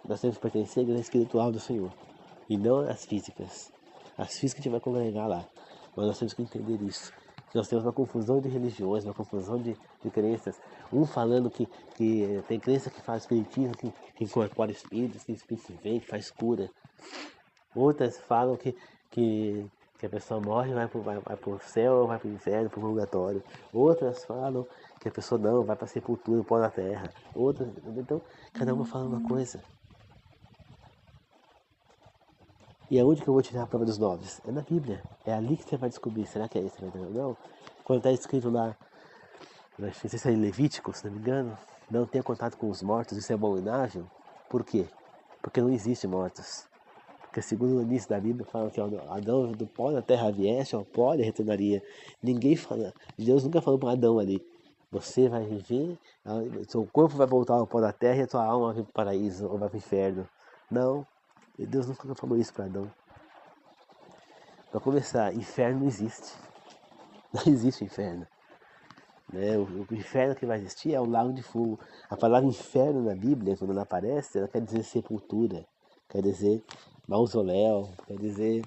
Nós temos que pertencer à igreja espiritual do Senhor, e não às físicas. As físicas a gente vai congregar lá, mas nós temos que entender isso. Nós temos uma confusão de religiões, uma confusão de crenças. Um falando que tem crença que faz espiritismo, que incorpora espíritos, que espírito vem, que faz cura. Outras falam que a pessoa morre e vai para o céu, vai para o inferno, para o purgatório. Outras falam que a pessoa não, vai para a sepultura, pó na terra. Outras, então, cada uma fala uma coisa. E aonde que eu vou tirar a prova dos 9? É na Bíblia. É ali que você vai descobrir. Será que é isso? Não. Quando está escrito lá, não sei se é em Levítico, se não me engano, não tenha contato com os mortos, isso é abominável. Por quê? Porque não existe mortos. Porque segundo o início da Bíblia, fala que Adão do pó da terra viesse, ao pó ele retornaria. Ninguém fala, Deus nunca falou para Adão ali: você vai viver, seu corpo vai voltar ao pó da terra e a tua alma vai para o paraíso ou vai para o inferno. Não. Deus nunca falou isso para Adão. Para começar, inferno não existe. Não existe inferno. Né? O inferno que vai existir é o lago de fogo. A palavra inferno na Bíblia, quando ela aparece, ela quer dizer sepultura, quer dizer mausoléu, quer dizer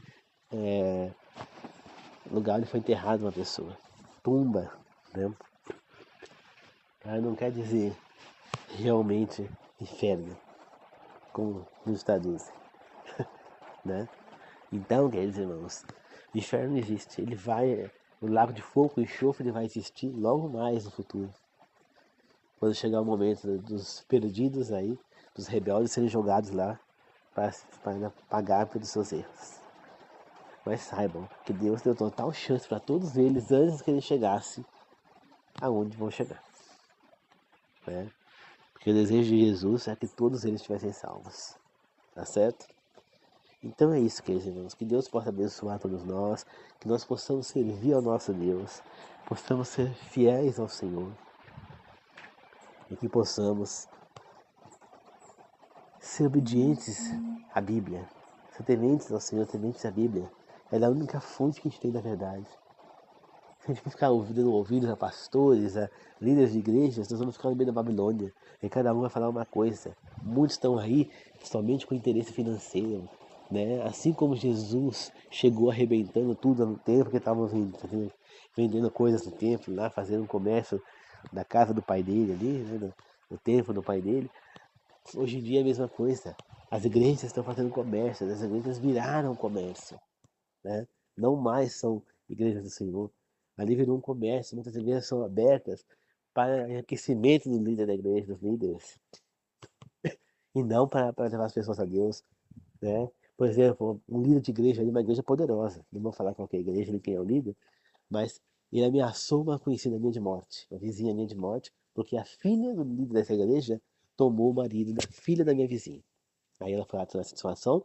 lugar onde foi enterrada uma pessoa. Tumba. Né? Ela não quer dizer realmente inferno, como nos traduzem. Né? Então, queridos irmãos, o inferno não existe. Ele vai, o lago de fogo e enxofre, ele vai existir logo mais no futuro. Quando chegar o momento dos perdidos aí, dos rebeldes serem jogados lá para pagar pelos seus erros. Mas saibam que Deus deu total chance para todos eles antes que eles chegassem aonde vão chegar. Né? Porque o desejo de Jesus é que todos eles estivessem salvos. Tá certo? Então é isso, queridos irmãos, que Deus possa abençoar todos nós, que nós possamos servir ao nosso Deus, possamos ser fiéis ao Senhor e que possamos ser obedientes à Bíblia, ser tementes ao Senhor, tementes à Bíblia. Ela é a única fonte que a gente tem da verdade. Se a gente ficar dando ouvidos a pastores, a líderes de igrejas, nós vamos ficar no meio da Babilônia, e cada um vai falar uma coisa. Muitos estão aí somente com interesse financeiro. né? Assim como Jesus chegou arrebentando tudo no templo, que estavam vendendo coisas no templo, lá fazendo um comércio da casa do pai dele ali, né? Do templo do pai dele. Hoje em dia é a mesma coisa. As igrejas estão fazendo comércio, as igrejas viraram comércio, né? Não mais são igrejas do Senhor. Ali virou um comércio, muitas igrejas são abertas para enriquecimento do líder da igreja, dos líderes, e não para levar as pessoas a Deus, né? Por exemplo, um líder de igreja ali, uma igreja poderosa, não vou falar qual que é a igreja, nem quem é o líder, mas ele ameaçou uma conhecida minha de morte, uma vizinha minha de morte, porque a filha do líder dessa igreja tomou o marido da filha da minha vizinha. Aí ela foi lá toda a situação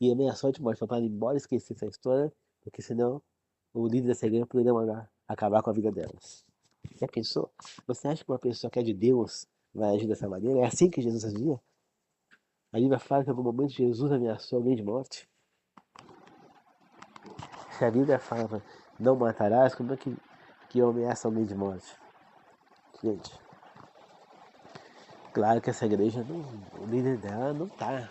e ameaçou de morte, falou para ela ir embora, esquecer essa história, porque senão o líder dessa igreja poderia mandar acabar com a vida delas. Já pensou? Você acha que uma pessoa que é de Deus vai agir dessa maneira? É assim que Jesus agia? A Bíblia fala que em algum momento Jesus ameaçou alguém de morte. Se a Bíblia fala não matarás, como é que eu ameaço alguém de morte? Gente, claro que essa igreja, o líder dela não está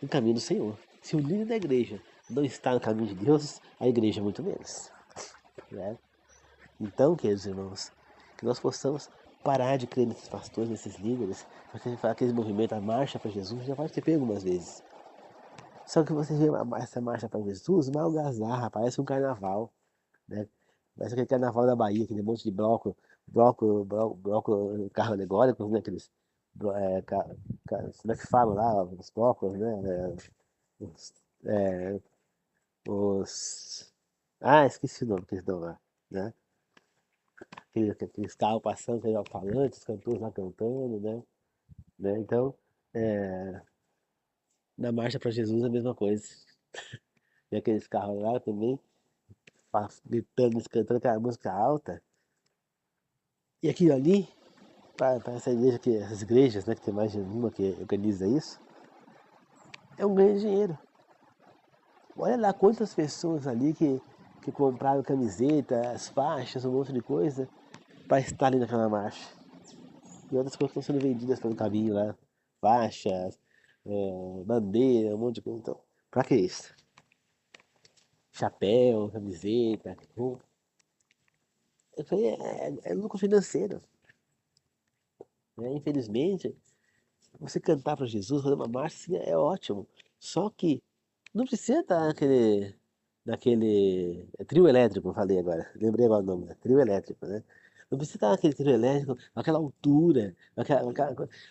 no caminho do Senhor. Se o líder da igreja não está no caminho de Deus, a igreja muito menos, né? Então, queridos irmãos, que nós possamos parar de crer nesses pastores, nesses líderes, porque a gente fala aquele movimento, a marcha para Jesus, já pode ter pego algumas vezes. Só que você vê essa marcha para Jesus, uma algazarra, parece um carnaval, né? Parece aquele carnaval da Bahia, aquele monte de bloco, carro alegórico, né? Aqueles, como é que fala lá, os blocos, né? Os, é, os... Ah, esqueci o nome que eles dão lá, né? Aqueles carros passando, aqueles alto-falantes, os cantores lá cantando, né? Então, é, na marcha para Jesus é a mesma coisa. E aqueles carros lá também, gritando, cantando aquela música alta. E aquilo ali, para essa igreja, essas igrejas, né, que tem mais de uma que organiza isso, é um ganho de dinheiro. Olha lá quantas pessoas ali que compraram camisetas, faixas, um monte de coisa, para estar ali naquela marcha. E outras coisas estão sendo vendidas pelo caminho lá, faixas, bandeira, um monte de coisa. Então, pra que isso? Chapéu, camiseta, roupa. Isso aí é lucro financeiro, né? Infelizmente, você cantar para Jesus, fazer uma marcha, é ótimo. Só que não precisa estar naquele trio elétrico, eu falei agora. Lembrei agora o nome, né? Trio elétrico, né? Não precisa estar naquele trio elétrico, naquela altura,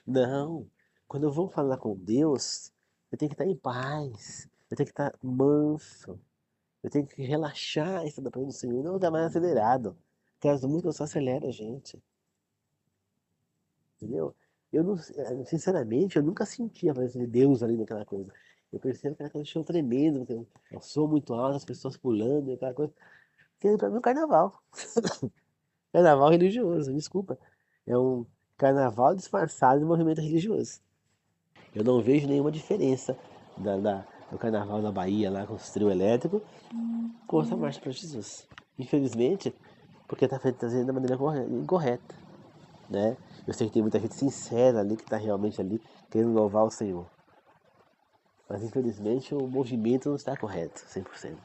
não. Quando eu vou falar com Deus, eu tenho que estar em paz, eu tenho que estar manso, eu tenho que relaxar e estar da presença do Senhor, não estar mais acelerado. Porque as músicas só aceleram a gente, entendeu? Eu não, sinceramente, eu nunca senti a presença de Deus ali naquela coisa. Eu percebo que era aquele show tremendo, eu sou muito alto, as pessoas pulando, aquela coisa. Que pra mim é um carnaval. Carnaval religioso, desculpa. É um carnaval disfarçado de movimento religioso. Eu não vejo nenhuma diferença do carnaval da Bahia lá com o trio elétrico com essa marcha para Jesus. Infelizmente, porque está fazendo da maneira incorreta, né? Eu sei que tem muita gente sincera ali que está realmente ali querendo louvar o Senhor. Mas infelizmente o movimento não está correto, 100%,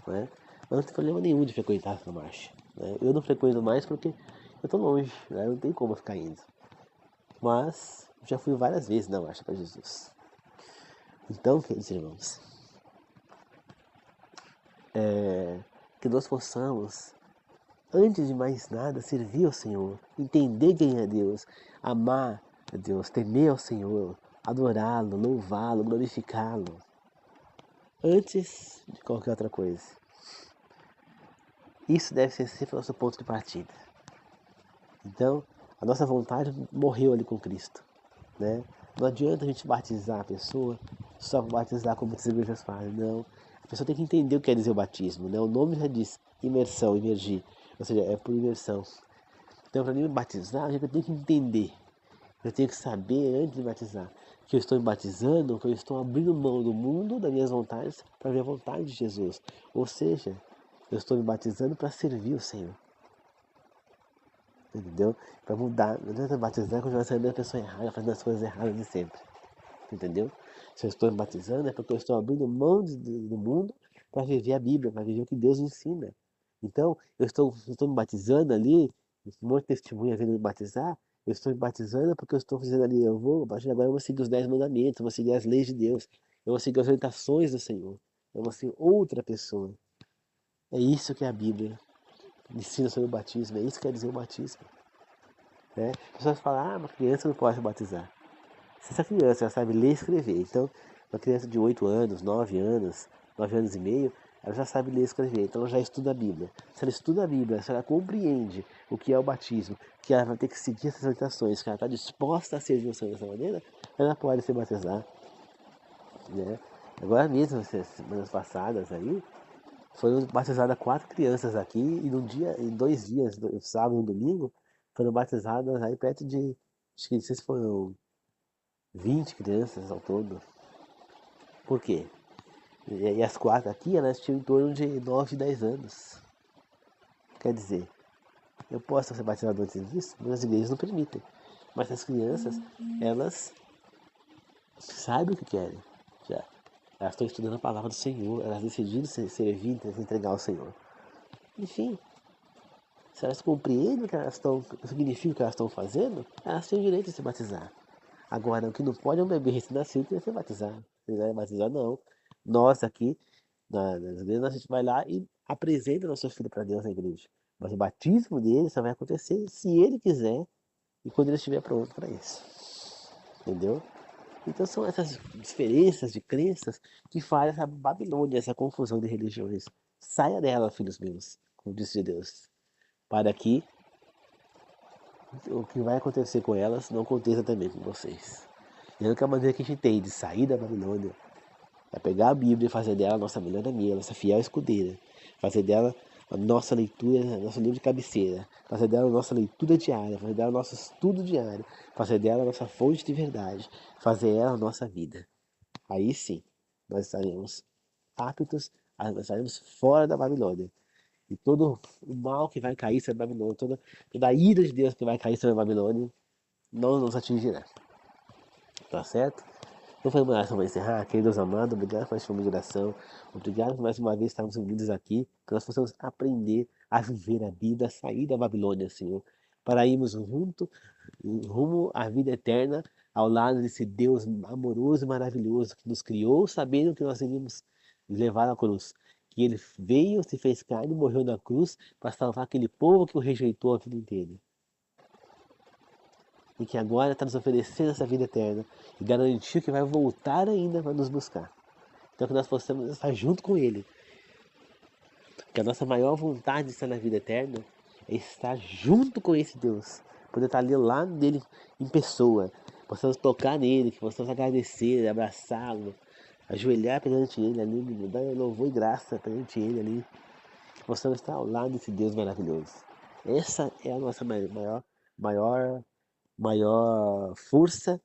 né? Mas não tem problema nenhum de frequentar essa marcha, né? Eu não frequento mais porque eu estou longe, né? Não tem como eu ficar indo. Mas já fui várias vezes na marcha para Jesus. Então, queridos irmãos, que nós possamos, antes de mais nada, servir ao Senhor, entender quem é Deus, amar a Deus, temer ao Senhor, adorá-lo, louvá-lo, glorificá-lo, antes de qualquer outra coisa. Isso deve ser sempre o nosso ponto de partida. Então, a nossa vontade morreu ali com Cristo, né? Não adianta a gente batizar a pessoa só para batizar como muitas igrejas fazem, não. A pessoa tem que entender o que quer dizer o batismo, né? O nome já diz imersão, imergir, ou seja, é por imersão. Então, para mim batizar, a gente tem que entender. Eu tenho que saber antes de batizar que eu estou me batizando, que eu estou abrindo mão do mundo, das minhas vontades, para ver a vontade de Jesus. Ou seja, eu estou me batizando para servir o Senhor. Entendeu? Para mudar. Não adianta batizar quando vai sair da pessoa errada, fazendo as coisas erradas de sempre. entendeu? Se eu estou me batizando é porque eu estou abrindo mão do mundo para viver a Bíblia, para viver o que Deus ensina. Então, eu estou me batizando ali, esse monte de testemunha vendo me batizar, eu estou me batizando porque eu estou fazendo ali, a partir de agora eu vou seguir os 10 mandamentos, eu vou seguir as leis de Deus, eu vou seguir as orientações do Senhor, eu vou ser outra pessoa. É isso que a Bíblia ensina sobre o batismo, é isso que quer dizer o batismo. Né? As pessoas falam, uma criança não pode batizar. Se essa criança já sabe ler e escrever, então uma criança de 8 anos, 9 anos, 9 anos e meio, ela já sabe ler e escrever, então ela já estuda a Bíblia. Se ela estuda a Bíblia, se ela compreende o que é o batismo, que ela vai ter que seguir essas orientações, que ela está disposta a ser dessa maneira, ela pode se batizar. Né? Agora mesmo, essas semanas passadas aí, foram batizadas 4 crianças aqui e em 2 dias, sábado e um domingo, foram batizadas aí perto de, acho que não sei se foram 20 crianças ao todo. Por quê? E as 4 aqui, elas tinham em torno de 9 e 10 anos. Quer dizer, eu posso ser batizado antes disso, mas as igrejas não permitem. Mas as crianças, elas sabem o que querem. Já. Elas estão estudando a palavra do Senhor, elas decidiram servir, se entregar ao Senhor. Enfim, se elas compreendem o que elas estão, o significado que elas estão fazendo, elas têm o direito de se batizar. Agora, o que não pode é um bebê recém-nascido querer se batizar. Se quiser batizar, não. Nós aqui, nas igrejas, a gente vai lá e apresenta o nosso filho para Deus na igreja. Mas o batismo dele só vai acontecer se ele quiser e quando ele estiver pronto para isso. Entendeu? Então são essas diferenças de crenças que fazem essa Babilônia, essa confusão de religiões. Saia dela, filhos meus, como disse Deus, para que o que vai acontecer com elas não aconteça também com vocês. E a única maneira que a gente tem de sair da Babilônia é pegar a Bíblia e fazer dela a nossa melhor amiga, a nossa fiel escudeira. Fazer dela a nossa leitura, nosso livro de cabeceira. Fazer dela a nossa leitura diária. Fazer dela o nosso estudo diário. Fazer dela a nossa fonte de verdade. Fazer ela a nossa vida. Aí sim, nós estaremos aptos, nós estaremos fora da Babilônia. E todo o mal que vai cair sobre a Babilônia, toda a ira de Deus que vai cair sobre a Babilônia, não nos atingirá. Tá certo? Então vamos lá, vamos encerrar. Queridos amados, obrigado por essa de oração. Obrigado por mais uma vez estarmos unidos aqui, que nós possamos aprender a viver a vida, sair da Babilônia, Senhor, para irmos rumo à vida eterna, ao lado desse Deus amoroso e maravilhoso que nos criou, sabendo que nós iríamos levar a cruz. Que ele veio, se fez carne, morreu na cruz para salvar aquele povo que o rejeitou a vida inteira. E que agora está nos oferecendo essa vida eterna e garantiu que vai voltar ainda para nos buscar. Então que nós possamos estar junto com Ele. Que a nossa maior vontade de estar na vida eterna é estar junto com esse Deus. Poder estar ali lá nele em pessoa. Possamos tocar nele, que possamos agradecer, abraçá-lo, ajoelhar perante Ele ali, dar louvor e graça perante Ele ali. Que possamos estar ao lado desse Deus maravilhoso. Essa é a nossa maior força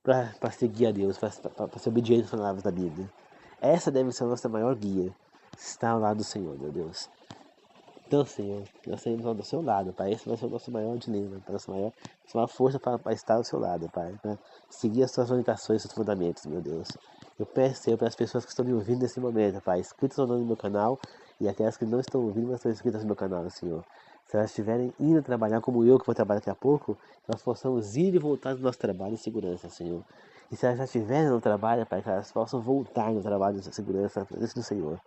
para seguir a Deus, para ser obediente às palavras da Bíblia. Essa deve ser a nossa maior guia, estar ao lado do Senhor, meu Deus. Então, Senhor, nós estamos ao seu lado, Pai. Esse vai ser o nosso maior dilema, a nossa maior força para estar ao seu lado, Pai. Para seguir as suas orientações, os seus fundamentos, meu Deus. Eu peço, Senhor, para as pessoas que estão me ouvindo nesse momento, Pai, inscritas ou não no meu canal, e aquelas que não estão ouvindo, mas estão inscritas no meu canal, Senhor. Se elas estiverem indo trabalhar como eu, que vou trabalhar daqui a pouco, nós possamos ir e voltar do nosso trabalho em segurança, Senhor. E se elas já estiverem no trabalho, Pai, que elas possam voltar no trabalho em segurança, na presença do Senhor.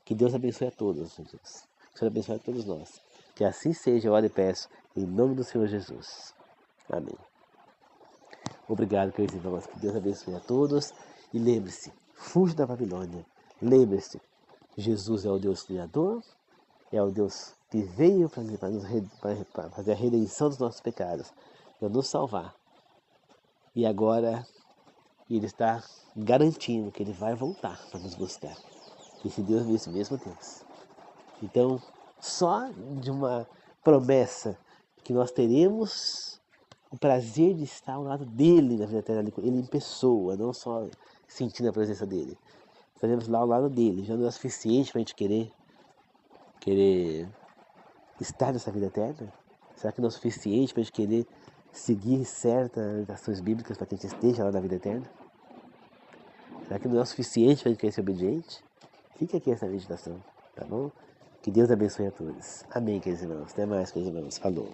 Que Deus abençoe a todos, Jesus. Que o Senhor abençoe a todos nós. Que assim seja, eu oro e peço, em nome do Senhor Jesus. Amém. Obrigado, queridos irmãos. Que Deus abençoe a todos. E lembre-se, fuja da Babilônia. Lembre-se, Jesus é o Deus Criador, é o Deus que veio para fazer a redenção dos nossos pecados, para nos salvar. E agora Ele está garantindo que Ele vai voltar para nos buscar. Esse Deus é esse mesmo Deus. Então, só de uma promessa que nós teremos o prazer de estar ao lado dele na vida eterna, ele em pessoa, não só sentindo a presença dele. Estaremos lá ao lado dele, já não é suficiente para a gente querer estar nessa vida eterna? Será que não é suficiente para a gente querer seguir certas ações bíblicas para que a gente esteja lá na vida eterna? Será que não é o suficiente para a gente querer ser obediente? Fica aqui essa meditação, tá bom? Que Deus abençoe a todos. Amém, queridos irmãos. Até mais, queridos irmãos. Falou.